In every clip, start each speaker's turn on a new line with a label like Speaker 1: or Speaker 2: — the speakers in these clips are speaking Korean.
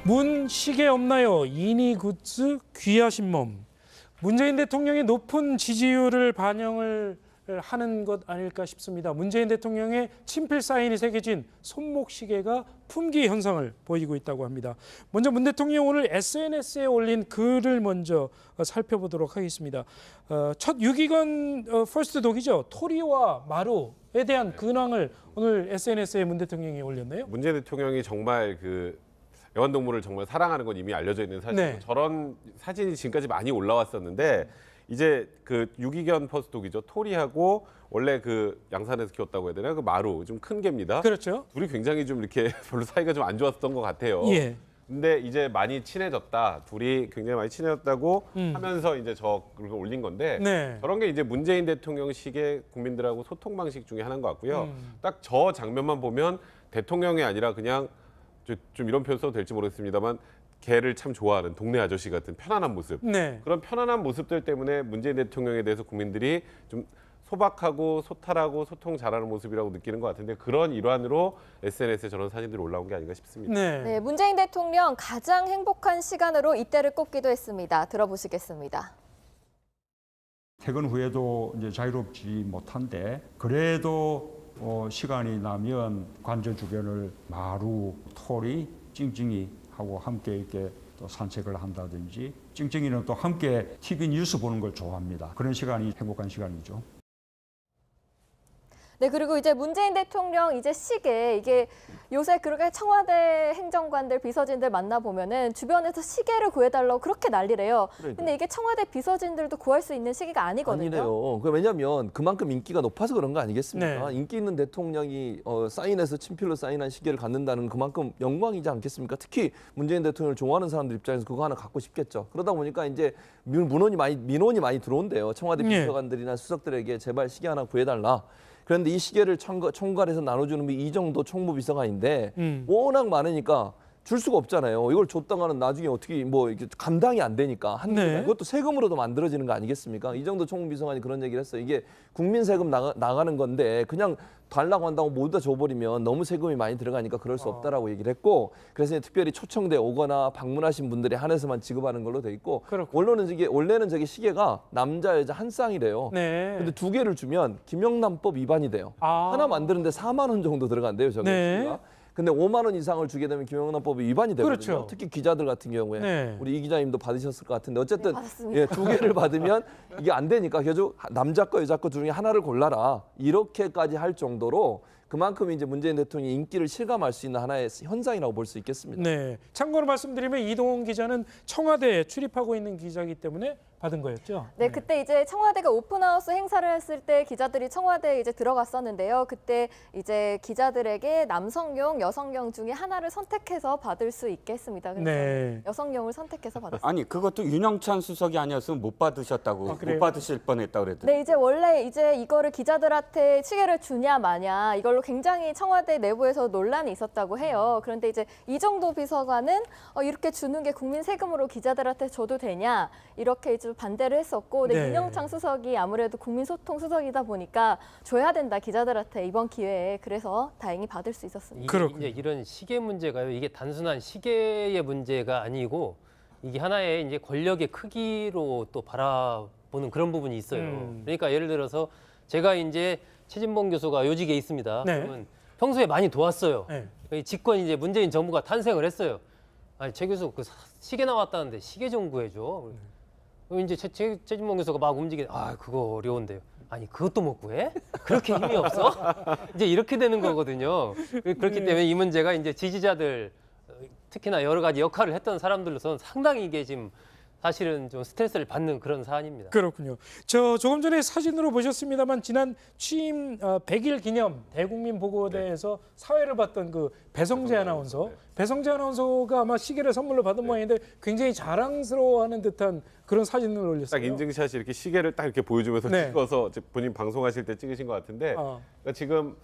Speaker 1: 문 시계 없나요? 이니 굿즈 귀하신 몸. 문재인 대통령의 높은 지지율을 반영을 하는 것 아닐까 싶습니다. 문재인 대통령의 친필 사인이 새겨진 손목 시계가 품귀 현상을 보이고 있다고 합니다. 먼저 문 대통령 오늘 SNS에 올린 글을 먼저 살펴보도록 하겠습니다. 첫 유기견 퍼스트 독이죠. 토리와 마루에 대한 근황을 오늘 SNS에 문 대통령이 올렸네요.
Speaker 2: 문재인 대통령이 정말 애완동물을 정말 사랑하는 건 이미 알려져 있는 사실이고
Speaker 1: 네.
Speaker 2: 저런 사진이 지금까지 많이 올라왔었는데 이제 그 유기견 퍼스독이죠. 토리하고 원래 그 양산에서 키웠다고 해야 되나? 그 마루 좀 큰 개입니다.
Speaker 1: 그렇죠.
Speaker 2: 둘이 굉장히 좀 이렇게 별로 사이가 좀 안 좋았던 것 같아요.
Speaker 1: 예.
Speaker 2: 근데 이제 많이 친해졌다. 둘이 굉장히 많이 친해졌다고 하면서 이제 그걸 올린 건데
Speaker 1: 네.
Speaker 2: 저런 게 이제 문재인 대통령식의 국민들하고 소통 방식 중에 하나인 것 같고요. 딱 저 장면만 보면 대통령이 아니라 그냥 좀 이런 표현 써도 될지 모르겠습니다만 개를 참 좋아하는 동네 아저씨 같은 편안한 모습.
Speaker 1: 네.
Speaker 2: 그런 편안한 모습들 때문에 문재인 대통령에 대해서 국민들이 좀 소박하고 소탈하고 소통 잘하는 모습이라고 느끼는 것 같은데 그런 일환으로 SNS에 저런 사진들이 올라온 게 아닌가 싶습니다.
Speaker 1: 네.
Speaker 3: 문재인 대통령 가장 행복한 시간으로 이때를 꼽기도 했습니다. 들어보시겠습니다.
Speaker 4: 퇴근 후에도 이제 자유롭지 못한데 그래도 시간이 나면 관저 주변을 마루, 토리, 찡찡이 하고 함께 이렇게 또 산책을 한다든지 찡찡이는 또 함께 TV 뉴스 보는 걸 좋아합니다. 그런 시간이 행복한 시간이죠.
Speaker 3: 네, 그리고 이제 문재인 대통령 이제 시계 이게 요새 그렇게 청와대 행정관들 비서진들 만나보면은 주변에서 시계를 구해달라고 그렇게 난리래요. 근데 이게 청와대 비서진들도 구할 수 있는 시기가 아니거든요.
Speaker 5: 아니래요. 왜냐하면 그만큼 인기가 높아서 그런 거 아니겠습니까?
Speaker 1: 네.
Speaker 5: 인기 있는 대통령이 사인해서 친필로 사인한 시계를 갖는다는 그만큼 영광이지 않겠습니까? 특히 문재인 대통령을 좋아하는 사람들 입장에서 그거 하나 갖고 싶겠죠. 그러다 보니까 이제 민원이 많이 들어온대요. 청와대
Speaker 1: 네.
Speaker 5: 비서관들이나 수석들에게 제발 시계 하나 구해달라. 그런데 이 시계를 총괄해서 나눠주는 분 이정도 총무비서관인데 워낙 많으니까 줄 수가 없잖아요. 이걸 줬다가는 나중에 어떻게 이렇게 감당이 안 되니까
Speaker 1: 네.
Speaker 5: 그것도 세금으로도 만들어지는 거 아니겠습니까? 이정도 총무비서관이 그런 얘기를 했어요. 이게 국민 세금 나가는 건데 그냥 달라고 한다고 모두 다 줘버리면 너무 세금이 많이 들어가니까 그럴 수 없다라고 얘기를 했고 그래서 특별히 초청돼 오거나 방문하신 분들에 한해서만 지급하는 걸로 돼 있고 원래는 저게 시계가 남자 여자 한 쌍이래요.
Speaker 1: 네.
Speaker 5: 근데 두 개를 주면 김영란법 위반이 돼요. 하나 만드는데 4만 원 정도 들어간대요. 저게
Speaker 1: 네.
Speaker 5: 시계가. 근데 5만 원 이상을 주게 되면 김영란법이 위반이 되거든요.
Speaker 1: 그렇죠.
Speaker 5: 특히 기자들 같은 경우에
Speaker 1: 네.
Speaker 5: 우리 이 기자님도 받으셨을 것 같은데 어쨌든
Speaker 3: 네, 받았습니다.
Speaker 5: 두 개를 받으면 이게 안 되니까 계속 남자 거 여자 거 중에 하나를 골라라 이렇게까지 할 정도로 그만큼 이제 문재인 대통령이 인기를 실감할 수 있는 하나의 현상이라고 볼 수 있겠습니다.
Speaker 1: 네. 참고로 말씀드리면 이동훈 기자는 청와대에 출입하고 있는 기자이기 때문에 받은 거였죠.
Speaker 3: 네, 그때 이제 청와대가 오픈하우스 행사를 했을 때 기자들이 청와대에 이제 들어갔었는데요. 그때 이제 기자들에게 남성용, 여성용 중에 하나를 선택해서 받을 수 있게 했습니다. 그래서
Speaker 1: 네.
Speaker 3: 여성용을 선택해서 받았습니다.
Speaker 6: 아니 그것도 윤영찬 수석이 아니었으면 못 받으셨다고
Speaker 1: 그래요?
Speaker 6: 못 받으실 뻔했다고 그랬더니
Speaker 3: 네, 이제 원래 이제 이거를 기자들한테 시계를 주냐 마냐 이걸로 굉장히 청와대 내부에서 논란이 있었다고 해요. 그런데 이제 이정도 비서관은 이렇게 주는 게 국민 세금으로 기자들한테 줘도 되냐 이렇게 이제 반대를 했었고, 근데
Speaker 1: 네.
Speaker 3: 윤영창 수석이 아무래도 국민소통 수석이다 보니까 줘야 된다 기자들한테 이번 기회에 그래서 다행히 받을 수 있었습니다.
Speaker 1: 그렇군요.
Speaker 7: 이제 이런 시계 문제가요. 이게 단순한 시계의 문제가 아니고 이게 하나의 이제 권력의 크기로 또 바라보는 그런 부분이 있어요. 그러니까 예를 들어서 제가 이제 최진봉 교수가 요직에 있습니다.
Speaker 1: 네.
Speaker 7: 그러면 평소에 많이 도왔어요.
Speaker 1: 네.
Speaker 7: 집권 이제 문재인 정부가 탄생을 했어요. 아니 최 교수 그 시계 나왔다는데 시계 좀 구해줘. 그럼 이제 최진봉 교수가 막 그거 어려운데요. 아니 그것도 못 구해? 그렇게 힘이 없어? 이제 이렇게 되는 거거든요. 그렇기 때문에 이 문제가 이제 지지자들 특히나 여러 가지 역할을 했던 사람들로서는 상당히 이게 지금 사실은 좀 스트레스를 받는 그런 사안입니다.
Speaker 1: 그렇군요. 조금 전에 사진으로 보셨습니다만 지난 취임 100일 기념 대국민 보고대에서 사회를 봤던 그 배성재 아나운서. 배성재 아나운서가 아마 시계를 선물로 받은 모양인데 굉장히 자랑스러워하는 듯한 그런 사진을 올렸어요.
Speaker 2: 딱 인증샷이 이렇게 시계를 딱 이렇게 보여주면서
Speaker 1: 네.
Speaker 2: 찍어서 본인 방송하실 때 찍으신 것 같은데 그러니까 지금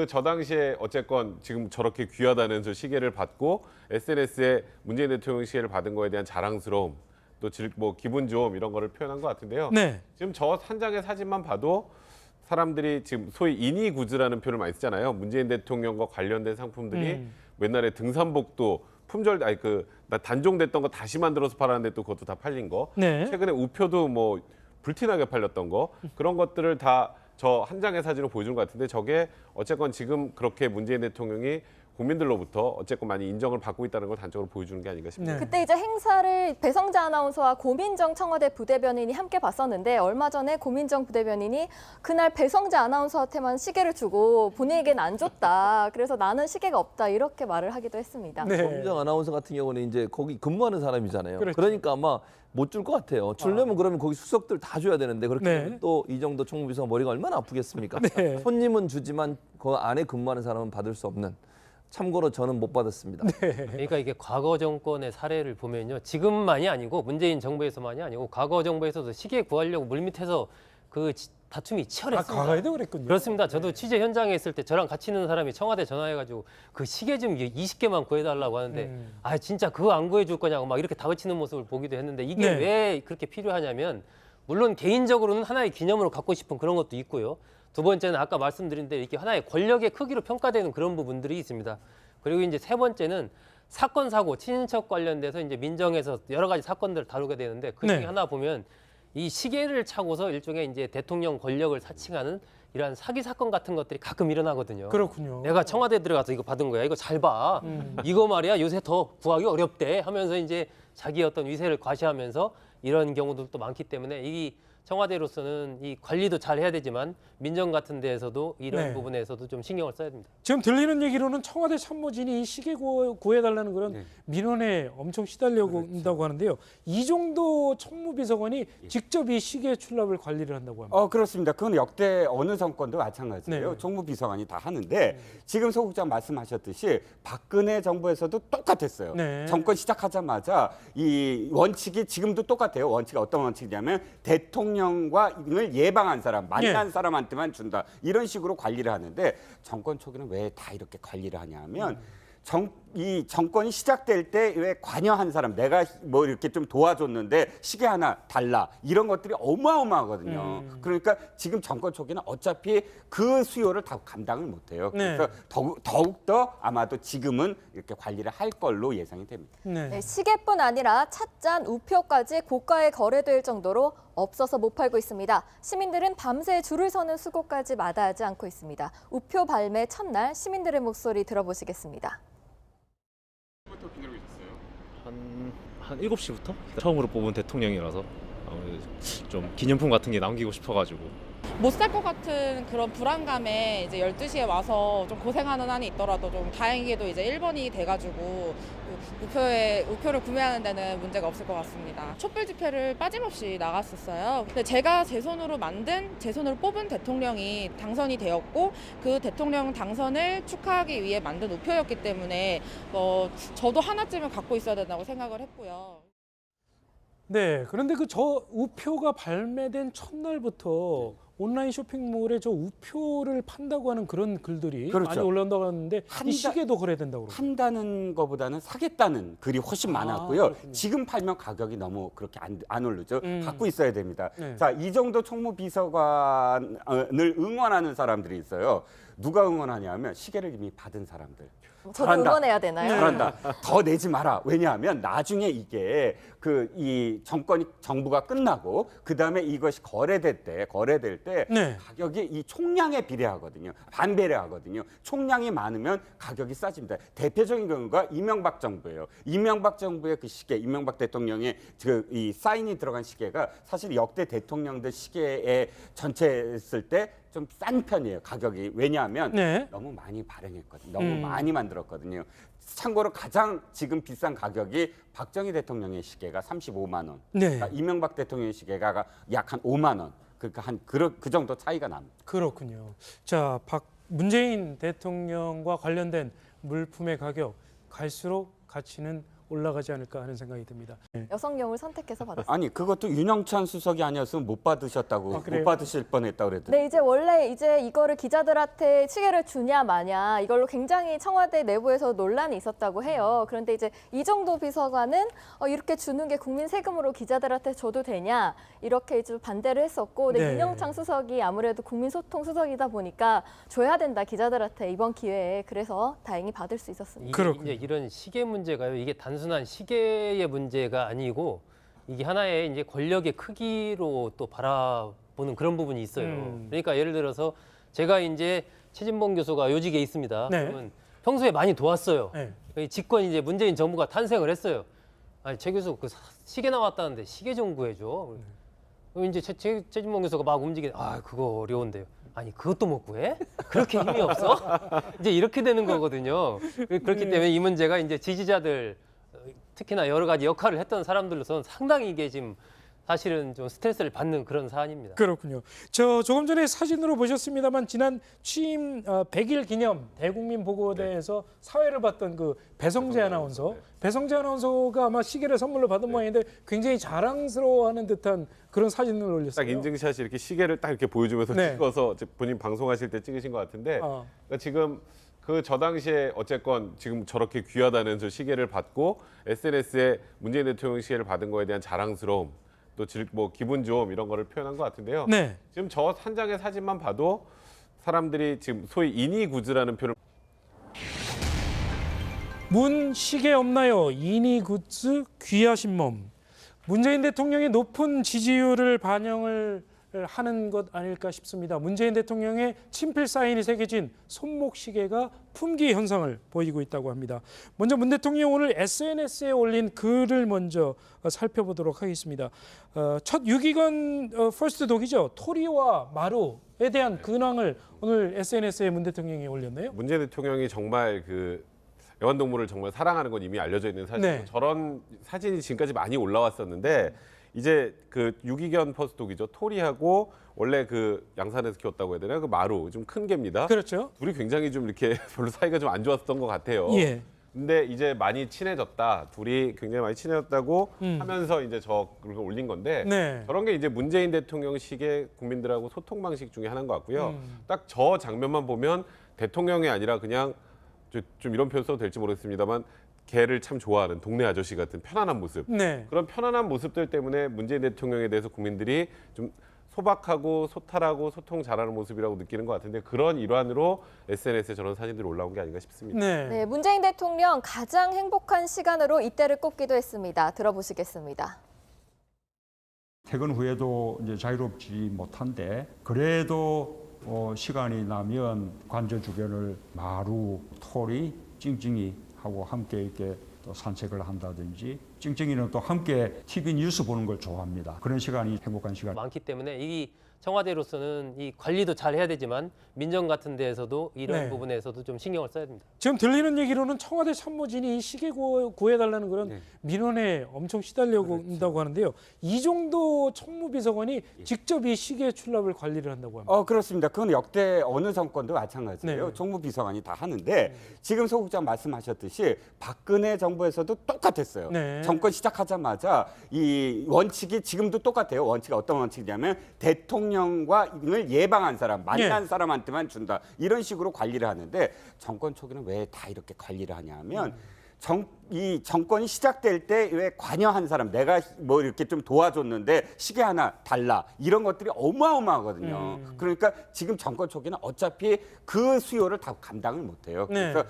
Speaker 2: 저 당시에 어쨌건 지금 저렇게 귀하다는 저 시계를 받고 SNS에 문재인 대통령 시계를 받은 거에 대한 자랑스러움 또 기분 좋음 이런 거를 표현한 것 같은데요.
Speaker 1: 네.
Speaker 2: 지금 저 한 장의 사진만 봐도 사람들이 지금 소위 이니굿즈라는 표현을 많이 쓰잖아요. 문재인 대통령과 관련된 상품들이 옛날에 등산복도 품절 아니 단종됐던 거 다시 만들어서 팔았는데 또 그것도 다 팔린 거.
Speaker 1: 네.
Speaker 2: 최근에 우표도 뭐 불티나게 팔렸던 거 그런 것들을 다 저 한 장의 사진으로 보여준 것 같은데 저게 어쨌건 지금 그렇게 문재인 대통령이 국민들로부터 어쨌건 많이 인정을 받고 있다는 걸 단적으로 보여주는 게 아닌가 싶네요.
Speaker 1: 네.
Speaker 3: 그때 이제 행사를 배성재 아나운서와 고민정 청와대 부대변인이 함께 봤었는데 얼마 전에 고민정 부대변인이 그날 배성재 아나운서한테만 시계를 주고 본인에게는 안 줬다. 그래서 나는 시계가 없다. 이렇게 말을 하기도 했습니다.
Speaker 1: 네.
Speaker 5: 고민정 아나운서 같은 경우는 이제 거기 근무하는 사람이잖아요.
Speaker 1: 그렇죠.
Speaker 5: 그러니까 아마 못 줄 것 같아요. 주려면 그러면 거기 수석들 다 줘야 되는데 그렇게
Speaker 1: 네.
Speaker 5: 되면 또 이정도 총무비서가 머리가 얼마나 아프겠습니까?
Speaker 1: 네.
Speaker 5: 손님은 주지만 그 안에 근무하는 사람은 받을 수 없는. 참고로 저는 못 받았습니다.
Speaker 7: 그러니까 이게 과거 정권의 사례를 보면요. 지금만이 아니고 문재인 정부에서만이 아니고 과거 정부에서도 시계 구하려고 물밑에서 그 다툼이 치열했습니다.
Speaker 1: 과거에도 그랬군요.
Speaker 7: 그렇습니다. 저도 취재 현장에 있을 때 저랑 같이 있는 사람이 청와대 전화해가지고 그 시계 좀 20개만 구해달라고 하는데 아 진짜 그거 안 구해줄 거냐고 막 이렇게 다그치는 모습을 보기도 했는데 이게
Speaker 1: 네.
Speaker 7: 왜 그렇게 필요하냐면 물론 개인적으로는 하나의 기념으로 갖고 싶은 그런 것도 있고요. 두 번째는 아까 말씀드린 대로 이렇게 하나의 권력의 크기로 평가되는 그런 부분들이 있습니다. 그리고 이제 세 번째는 사건 사고 친인척 관련돼서 이제 민정에서 여러 가지 사건들을 다루게 되는데 그 중에
Speaker 1: 네.
Speaker 7: 하나 보면 이 시계를 차고서 일종의 이제 대통령 권력을 사칭하는 이러한 사기 사건 같은 것들이 가끔 일어나거든요.
Speaker 1: 그렇군요.
Speaker 7: 내가 청와대 들어가서 이거 받은 거야. 이거 잘 봐. 이거 말이야 요새 더 구하기 어렵대 하면서 이제 자기 어떤 위세를 과시하면서 이런 경우들도 많기 때문에 이 청와대로서는 이 관리도 잘 해야 되지만 민정 같은 데에서도 이런
Speaker 1: 네.
Speaker 7: 부분에서도 좀 신경을 써야 됩니다.
Speaker 1: 지금 들리는 얘기로는 청와대 참모진이 이 시계 구해달라는 그런
Speaker 6: 네.
Speaker 1: 민원에 엄청 시달려고 한다고 하는데요. 이 정도 총무비서관이 직접 이 시계 출납을 관리를 한다고 합니다.
Speaker 6: 그렇습니다. 그건 역대 어느 정권도 마찬가지예요.
Speaker 1: 네.
Speaker 6: 총무비서관이 다 하는데 지금 소 국장 말씀하셨듯이 박근혜 정부에서도 똑같았어요.
Speaker 1: 네.
Speaker 6: 정권 시작하자마자 이 원칙이 지금도 똑같아요. 원칙이 어떤 원칙이냐면 대통령과 을 예방한 사람, 만난
Speaker 1: 네.
Speaker 6: 사람한테만 준다. 이런 식으로 관리를 하는데 정권 초기는 왜 다 이렇게 관리를 하냐면 이 정권이 시작될 때 왜 관여한 사람, 내가 뭐 이렇게 좀 도와줬는데 시계 하나 달라 이런 것들이 어마어마하거든요. 그러니까 지금 정권 초기는 어차피 그 수요를 다 감당을 못해요.
Speaker 1: 네.
Speaker 6: 그래서 더욱더 아마도 지금은 이렇게 관리를 할 걸로 예상이 됩니다.
Speaker 1: 네.
Speaker 3: 네, 시계뿐 아니라 찻잔, 우표까지 고가에 거래될 정도로 없어서 못 팔고 있습니다. 시민들은 밤새 줄을 서는 수고까지 마다하지 않고 있습니다. 우표 발매 첫날 시민들의 목소리 들어보시겠습니다.
Speaker 8: 한 7시부터 처음으로 뽑은 대통령이라서 좀 기념품 같은 게 남기고 싶어가지고
Speaker 9: 못 살 것 같은 그런 불안감에 이제 12시에 와서 좀 고생하는 한이 있더라도 좀 다행히도 이제 1번이 돼가지고 우표를 구매하는 데는 문제가 없을 것 같습니다. 촛불 집회를 빠짐없이 나갔었어요. 근데 제가 제 손으로 뽑은 대통령이 당선이 되었고 그 대통령 당선을 축하하기 위해 만든 우표였기 때문에 저도 하나쯤은 갖고 있어야 된다고 생각을 했고요.
Speaker 1: 네, 그런데 그 저 우표가 발매된 첫날부터 온라인 쇼핑몰에 저 우표를 판다고 하는 그런 글들이
Speaker 6: 그렇죠.
Speaker 1: 많이 올라온다고 하는데
Speaker 6: 한
Speaker 1: 이
Speaker 6: 달-
Speaker 1: 시계도 거래된다고 그러죠.
Speaker 6: 판다는 것보다는 사겠다는 글이 훨씬 많았고요.
Speaker 1: 그렇군요.
Speaker 6: 지금 팔면 가격이 너무 그렇게 안 오르죠. 갖고 있어야 됩니다.
Speaker 1: 네.
Speaker 6: 자, 이 정도 총무비서관을 응원하는 사람들이 있어요. 누가 응원하냐면 시계를 이미 받은 사람들.
Speaker 3: 저도
Speaker 6: 잘한다.
Speaker 3: 응원해야 되나요?
Speaker 6: 잘한다. 더 내지 마라. 왜냐하면 나중에 이게 이 정부가 끝나고 그 다음에 이것이 거래될 때
Speaker 1: 네.
Speaker 6: 가격이 이 총량에 비례하거든요. 반배례하거든요. 총량이 많으면 가격이 싸집니다. 대표적인 경우가 이명박 정부예요. 이명박 정부의 그 시계, 이명박 대통령의 이 사인이 들어간 시계가 사실 역대 대통령들 시계에 전체 했을 때 좀 싼 편이에요. 가격이. 왜냐하면
Speaker 1: 네.
Speaker 6: 너무 많이 발행했거든요. 너무 많이 만들었거든요. 참고로 가장 지금 비싼 가격이 박정희 대통령의 시계가 35만 원.
Speaker 1: 네.
Speaker 6: 그러니까 이명박 대통령의 시계가 약 한 5만 원. 그러니까 그 정도 차이가 납니다.
Speaker 1: 그렇군요. 자, 문재인 대통령과 관련된 물품의 가격 갈수록 가치는 올라가지 않을까 하는 생각이 듭니다. 네.
Speaker 3: 여성용을 선택해서 받았습니다.
Speaker 6: 아니 그것도 윤영찬 수석이 아니었으면 못 받으셨다고
Speaker 1: 그래요?
Speaker 6: 못 받으실 뻔했다고 그랬더니
Speaker 3: 네, 원래 이거를 기자들한테 시계를 주냐 마냐 이걸로 굉장히 청와대 내부에서 논란이 있었다고 해요. 그런데 이제 이정도 비서관은 이렇게 주는 게 국민 세금으로 기자들한테 줘도 되냐 이렇게 좀 반대를 했었고, 근데
Speaker 1: 네.
Speaker 3: 윤영창 수석이 아무래도 국민소통 수석이다 보니까 줘야 된다 기자들한테 이번 기회에, 그래서 다행히 받을 수 있었습니다.
Speaker 7: 이게
Speaker 1: 그렇군요.
Speaker 7: 이제 이런 시계 문제가요. 이게 단순한 시계의 문제가 아니고 이게 하나의 이제 권력의 크기로 또 바라보는 그런 부분이 있어요. 그러니까 예를 들어서 제가 이제 최진봉 교수가 요직에 있습니다.
Speaker 1: 네.
Speaker 7: 그러면 평소에 많이 도왔어요.
Speaker 1: 네.
Speaker 7: 집권 이제 문재인 정부가 탄생을 했어요. 아니 최 교수 그 시계 나왔다는데 시계 좀 구해줘. 그럼 이제 최진봉 교수가 막 움직이는, 그거 어려운데요. 아니 그것도 못 구해? 그렇게 힘이 없어? 이제 이렇게 되는 거거든요. 그렇기 때문에 이 문제가 이제 지지자들, 특히나 여러 가지 역할을 했던 사람들로서는 상당히 이게 지금 사실은 좀 스트레스를 받는 그런 사안입니다.
Speaker 1: 그렇군요. 조금 전에 사진으로 보셨습니다만 지난 취임 100일 기념 대국민 보고대에서 사회를 봤던 그 배성재 아나운서, 배성재 아나운서가 아마 시계를 선물로 받은 모양인데 굉장히 자랑스러워하는 듯한 그런 사진을 올렸어요.
Speaker 2: 딱 인증샷이 이렇게 시계를 딱 이렇게 보여주면서
Speaker 1: 네.
Speaker 2: 찍어서 본인 방송하실 때 찍으신 것 같은데, 그러니까 지금 저 당시에 어쨌건 지금 저렇게 귀하다는 저 시계를 받고 SNS에 문재인 대통령 시계를 받은 거에 대한 자랑스러움, 또 기분 좋음 이런 거를 표현한 것 같은데요.
Speaker 1: 네.
Speaker 2: 지금 저 한 장의 사진만 봐도 사람들이 지금 소위 이니굿즈라는 표현을
Speaker 1: 문 시계 없나요? 이니 굿즈 귀하신 몸. 문재인 대통령의 높은 지지율을 반영을 하는 것 아닐까 싶습니다. 문재인 대통령의 친필 사인이 새겨진 손목 시계가 품귀 현상을 보이고 있다고 합니다. 먼저 문 대통령 오늘 SNS에 올린 글을 먼저 살펴보도록 하겠습니다. 첫 유기견 퍼스트 독이죠. 토리와 마루에 대한 근황을 오늘 SNS에 문 대통령이 올렸네요.
Speaker 2: 문재인 대통령이 정말 그 애완동물을 정말 사랑하는 건 이미 알려져 있는 사실이고,
Speaker 1: 네.
Speaker 2: 저런 사진이 지금까지 많이 올라왔었는데 이제 그 유기견 퍼스독이죠. 토리하고 원래 그 양산에서 키웠다고 해야 되나요? 그 마루 좀 큰 개입니다.
Speaker 1: 그렇죠.
Speaker 2: 둘이 굉장히 좀 이렇게 별로 사이가 좀 안 좋았던 것 같아요.
Speaker 1: 예.
Speaker 2: 근데 이제 많이 친해졌다. 둘이 굉장히 많이 친해졌다고 하면서 이제 그걸 올린 건데,
Speaker 1: 네.
Speaker 2: 저런 게 이제 문재인 대통령식의 국민들하고 소통 방식 중에 하나인 것 같고요. 딱 저 장면만 보면 대통령이 아니라 그냥 좀 이런 표현 써도 될지 모르겠습니다만 개를 참 좋아하는 동네 아저씨 같은 편안한 모습.
Speaker 1: 네.
Speaker 2: 그런 편안한 모습들 때문에 문재인 대통령에 대해서 국민들이 좀 소박하고 소탈하고 소통 잘하는 모습이라고 느끼는 것 같은데, 그런 일환으로 SNS에 저런 사진들이 올라온 게 아닌가 싶습니다.
Speaker 1: 네.
Speaker 3: 네, 문재인 대통령 가장 행복한 시간으로 이때를 꼽기도 했습니다. 들어보시겠습니다.
Speaker 4: 퇴근 후에도 이제 자유롭지 못한데, 그래도 시간이 나면 관저 주변을 마루, 토리, 찡찡이 하고 함께 이렇게 또 산책을 한다든지, 찡찡이는 또 함께 TV 뉴스 보는 걸 좋아합니다. 그런 시간이 행복한 시간.
Speaker 7: 많기 때문에 이 청와대로서는 이 관리도 잘 해야 되지만 민정 같은 데에서도 이런
Speaker 1: 네.
Speaker 7: 부분에서도 좀 신경을 써야 됩니다.
Speaker 1: 지금 들리는 얘기로는 청와대 참모진이 이 시계 구해달라는 그런 민원에 엄청 시달려고 한다고 하는데요. 이정도 청무비서관이 직접 이 시계 출납을 관리를 한다고 합니다.
Speaker 6: 그렇습니다. 그건 역대 어느 정권도 마찬가지예요.
Speaker 1: 네.
Speaker 6: 총무비서관이 다 하는데, 지금 소 국장 말씀하셨듯이 박근혜 정부에서도 똑같았어요.
Speaker 1: 네.
Speaker 6: 정권 시작하자마자 이 원칙이 지금도 똑같아요. 원칙이 어떤 원칙이냐면 대통령과를 예방한 사람, 만난 사람한테만 준다. 이런 식으로 관리를 하는데, 정권 초기는 왜 다 이렇게 관리를 하냐면 이 정권이 시작될 때 왜 관여한 사람, 내가 뭐 이렇게 좀 도와줬는데 시계 하나 달라, 이런 것들이 어마어마하거든요. 그러니까 지금 정권 초기는 어차피 그 수요를 다 감당을 못해요. 그래서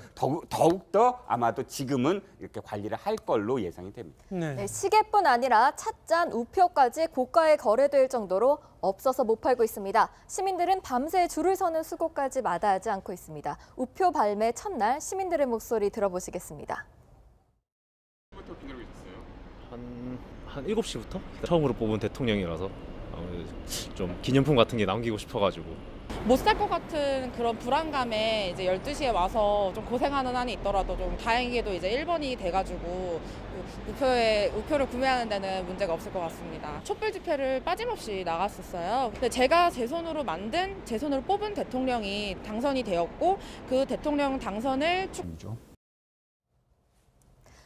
Speaker 6: 더욱더 아마도 지금은 이렇게 관리를 할 걸로 예상이 됩니다.
Speaker 3: 네, 시계뿐 아니라 찻잔, 우표까지 고가에 거래될 정도로 없어서 못 팔고 있습니다. 시민들은 밤새 줄을 서는 수고까지 마다하지 않고 있습니다. 우표 발매 첫날 시민들의 목소리 들어보시겠습니다.
Speaker 8: 한 7시부터 처음으로 뽑은 대통령이라서 좀 기념품 같은 게 남기고 싶어가지고.
Speaker 9: 못 살 것 같은 그런 불안감에 이제 12시에 와서 좀 고생하는 한이 있더라도 좀 다행히도 이제 1번이 돼가지고 우표를 구매하는 데는 문제가 없을 것 같습니다. 촛불 집회를 빠짐없이 나갔었어요. 근데 제가 제 손으로 뽑은 대통령이 당선이 되었고, 그 대통령 당선을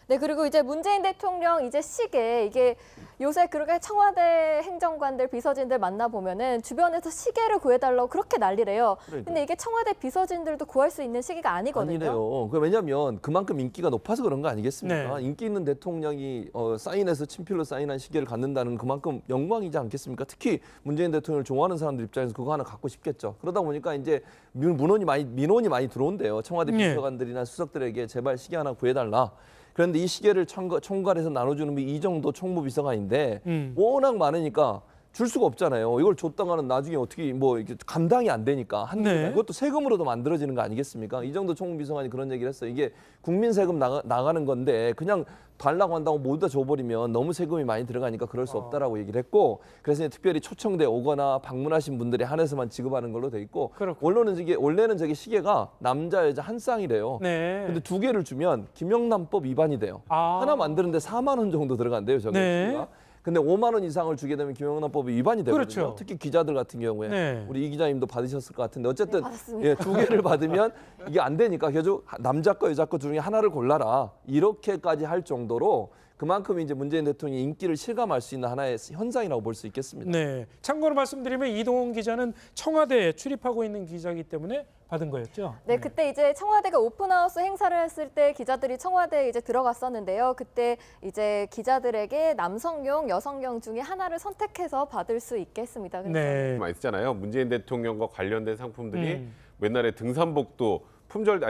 Speaker 3: 네, 그리고 이제 문재인 대통령 이제 시계 이게 요새 그렇게 청와대 행정관들 비서진들 만나보면은 주변에서 시계를 구해달라고 그렇게 난리래요. 근데 이게 청와대 비서진들도 구할 수 있는 시기가 아니거든요.
Speaker 5: 아니래요. 왜냐하면 그만큼 인기가 높아서 그런 거 아니겠습니까?
Speaker 1: 네.
Speaker 5: 인기 있는 대통령이 사인해서 친필로 사인한 시계를 갖는다는 그만큼 영광이지 않겠습니까? 특히 문재인 대통령을 좋아하는 사람들 입장에서 그거 하나 갖고 싶겠죠. 그러다 보니까 이제 민원이 많이 들어온대요. 청와대
Speaker 1: 네.
Speaker 5: 비서관들이나 수석들에게 제발 시계 하나 구해달라. 그런데 이 시계를 총괄해서 나눠주는 분이 이정도 총무비서관인데 워낙 많으니까 줄 수가 없잖아요. 이걸 줬다가는 나중에 어떻게 뭐 이게 감당이 안 되니까
Speaker 1: 네.
Speaker 5: 그것도 세금으로도 만들어지는 거 아니겠습니까? 이정도 총무비서관이 그런 얘기를 했어요. 이게 국민 세금 나가는 건데 그냥 달라고 한다고 모두 다 줘버리면 너무 세금이 많이 들어가니까 그럴 수 없다라고 얘기를 했고 그래서 이제 특별히 초청돼 오거나 방문하신 분들에 한해서만 지급하는 걸로 돼 있고 원래는 저게 시계가 남자 여자 한 쌍이래요.
Speaker 1: 네.
Speaker 5: 근데 두 개를 주면 김영란법 위반이 돼요.
Speaker 1: 아.
Speaker 5: 하나 만드는데 4만 원 정도 들어간대요, 저게.
Speaker 1: 네.
Speaker 5: 시계가. 근데 5만 원 이상을 주게 되면 김영란법이 위반이 되거든요.
Speaker 1: 그렇죠.
Speaker 5: 특히 기자들 같은 경우에
Speaker 1: 네.
Speaker 5: 우리 이 기자님도 받으셨을 것 같은데 어쨌든
Speaker 3: 네, 받았습니다.
Speaker 5: 예, 두 개를 받으면 이게 안 되니까 계속 남자 거 여자 거 중에 하나를 골라라 이렇게까지 할 정도로 그만큼 이제 문재인 대통령이 인기를 실감할 수 있는 하나의 현상이라고 볼 수 있겠습니다.
Speaker 1: 네. 참고로 말씀드리면 이동훈 기자는 청와대에 출입하고 있는 기자이기 때문에 받은 거였죠.
Speaker 3: 네, 그때 이제 청와대가 오픈하우스 행사를 했을 때 기자들이 청와대에 이제 들어갔었는데요. 그때 이제 기자들에게 남성용, 여성용 중에 하나를 선택해서 받을 수 있겠습니다. 그래서
Speaker 1: 네.
Speaker 2: 많이 쓰잖아요. 문재인 대통령과 관련된 상품들이 옛날에 등산복도 품절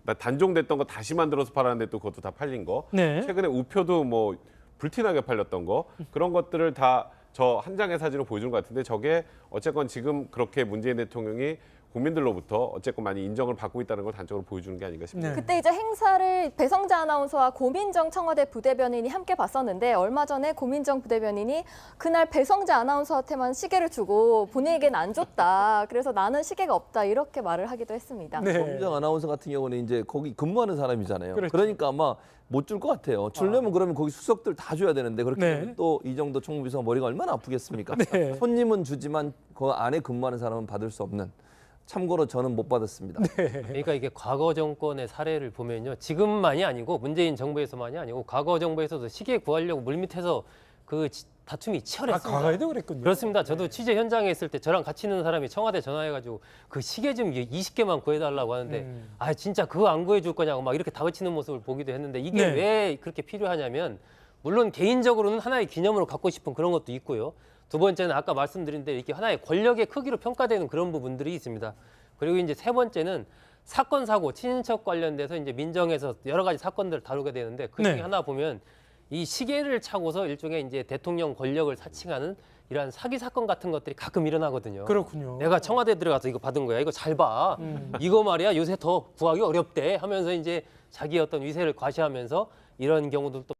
Speaker 2: 나 단종됐던 거 다시 만들어서 팔았는데 또 그것도 다 팔린 거.
Speaker 1: 네.
Speaker 2: 최근에 우표도 뭐 불티나게 팔렸던 거. 그런 것들을 다 저 한 장의 사진으로 보여주는 것 같은데 저게 어쨌건 지금 그렇게 문재인 대통령이 국민들로부터 어쨌건 많이 인정을 받고 있다는 걸 단적으로 보여주는 게 아닌가 싶습니다.
Speaker 1: 네.
Speaker 3: 그때 이제 행사를 배성재 아나운서와 고민정 청와대 부대변인이 함께 봤었는데 얼마 전에 고민정 부대변인이 그날 배성재 아나운서한테만 시계를 주고 본인에게는 안 줬다. 그래서 나는 시계가 없다. 이렇게 말을 하기도 했습니다.
Speaker 1: 네.
Speaker 5: 고민정 아나운서 같은 경우는 이제 거기 근무하는 사람이잖아요.
Speaker 1: 그렇죠.
Speaker 5: 그러니까 아마 못 줄 것 같아요. 주려면 그러면 거기 수석들 다 줘야 되는데 그렇게
Speaker 1: 네.
Speaker 5: 되면 또 이정도 총무비서관 머리가 얼마나 아프겠습니까?
Speaker 1: 네.
Speaker 5: 손님은 주지만 그 안에 근무하는 사람은 받을 수 없는. 참고로 저는 못 받았습니다.
Speaker 7: 그러니까 이게 과거 정권의 사례를 보면요. 지금만이 아니고 문재인 정부에서만이 아니고 과거 정부에서도 시계 구하려고 물밑에서 그 다툼이 치열했습니다.
Speaker 1: 과거에도 그랬군요.
Speaker 7: 그렇습니다. 저도 취재 현장에 있을 때 저랑 같이 있는 사람이 청와대 전화해가지고 그 시계 좀 20개만 구해달라고 하는데 아 진짜 그거 안 구해줄 거냐고 막 이렇게 다그치는 모습을 보기도 했는데 이게
Speaker 1: 네.
Speaker 7: 왜 그렇게 필요하냐면 물론 개인적으로는 하나의 기념으로 갖고 싶은 그런 것도 있고요. 두 번째는 아까 말씀드린 대로 이렇게 하나의 권력의 크기로 평가되는 그런 부분들이 있습니다. 그리고 이제 세 번째는 사건 사고 친인척 관련돼서 이제 민정에서 여러 가지 사건들을 다루게 되는데 그 중에
Speaker 1: 네.
Speaker 7: 하나 보면 이 시계를 차고서 일종의 이제 대통령 권력을 사칭하는 이러한 사기 사건 같은 것들이 가끔 일어나거든요.
Speaker 1: 그렇군요.
Speaker 7: 내가 청와대 들어가서 이거 받은 거야. 이거 잘 봐. 이거 말이야 요새 더 구하기 어렵대 하면서 이제 자기 어떤 위세를 과시하면서 이런 경우도 또